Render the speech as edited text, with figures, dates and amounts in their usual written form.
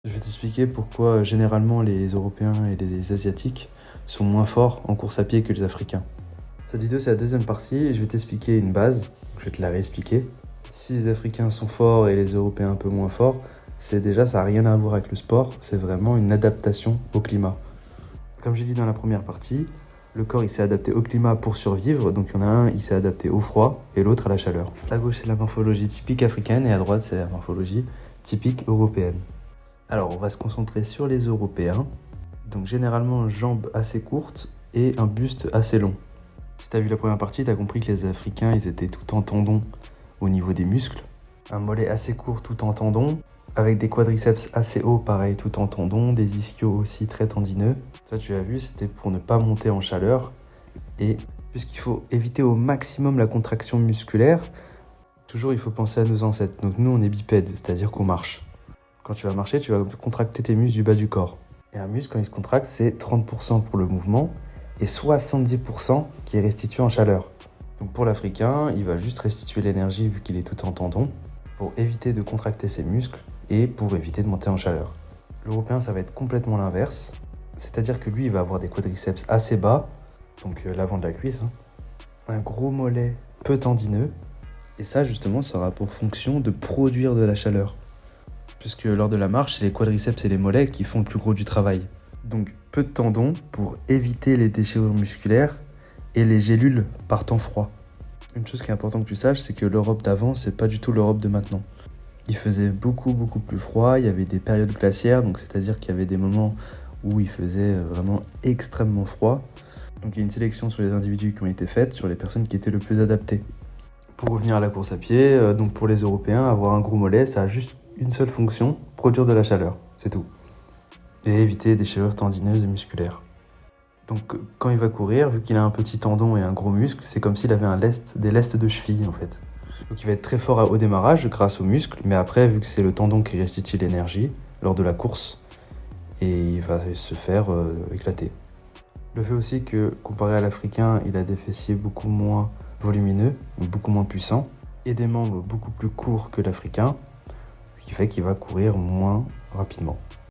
Je vais t'expliquer pourquoi généralement les Européens et les Asiatiques sont moins forts en course à pied que les Africains. Cette vidéo, c'est la deuxième partie et je vais t'expliquer une base, je vais te la réexpliquer. Si les Africains sont forts et les Européens un peu moins forts, ça n'a rien à voir avec le sport, c'est vraiment une adaptation au climat. Comme j'ai dit dans la première partie, le corps il s'est adapté au climat pour survivre, donc il y en a un il s'est adapté au froid et l'autre à la chaleur. À gauche c'est la morphologie typique africaine et à droite c'est la morphologie typique européenne. Alors on va se concentrer sur les Européens, donc généralement jambes assez courtes et un buste assez long. Si tu as vu la première partie, tu as compris que les Africains ils étaient tout en tendons au niveau des muscles, un mollet assez court tout en tendons, avec des quadriceps assez hauts, pareil, tout en tendons, des ischios aussi très tendineux. Ça, tu as vu, c'était pour ne pas monter en chaleur. Et puisqu'il faut éviter au maximum la contraction musculaire, toujours il faut penser à nos ancêtres. Donc nous, on est bipèdes, c'est-à-dire qu'on marche. Quand tu vas marcher, tu vas contracter tes muscles du bas du corps. Et un muscle, quand il se contracte, c'est 30% pour le mouvement et 70% qui est restitué en chaleur. Donc pour l'Africain, il va juste restituer l'énergie vu qu'il est tout en tendons pour éviter de contracter ses muscles et pour éviter de monter en chaleur. L'Européen, ça va être complètement l'inverse. C'est-à-dire que lui, il va avoir des quadriceps assez bas, donc l'avant de la cuisse, un gros mollet peu tendineux. Et ça, justement, ça aura pour fonction de produire de la chaleur. Puisque lors de la marche, c'est les quadriceps et les mollets qui font le plus gros du travail. Donc peu de tendons pour éviter les déchirures musculaires et les gélules par temps froid. Une chose qui est importante que tu saches, c'est que l'Europe d'avant, c'est pas du tout l'Europe de maintenant. Il faisait beaucoup plus froid, il y avait des périodes glaciaires, donc c'est-à-dire qu'il y avait des moments où il faisait vraiment extrêmement froid. Donc il y a une sélection sur les individus qui ont été faites, sur les personnes qui étaient le plus adaptées. Pour revenir à la course à pied, donc pour les Européens, avoir un gros mollet, ça a juste une seule fonction, produire de la chaleur, c'est tout. Et éviter des déchirures tendineuses et musculaires. Donc quand il va courir, vu qu'il a un petit tendon et un gros muscle, c'est comme s'il avait des lestes de cheville en fait. Donc il va être très fort au démarrage grâce aux muscles, mais après, vu que c'est le tendon qui restitue l'énergie lors de la course, et il va se faire éclater. Le fait aussi que, comparé à l'Africain, il a des fessiers beaucoup moins volumineux, beaucoup moins puissants, et des membres beaucoup plus courts que l'Africain, ce qui fait qu'il va courir moins rapidement.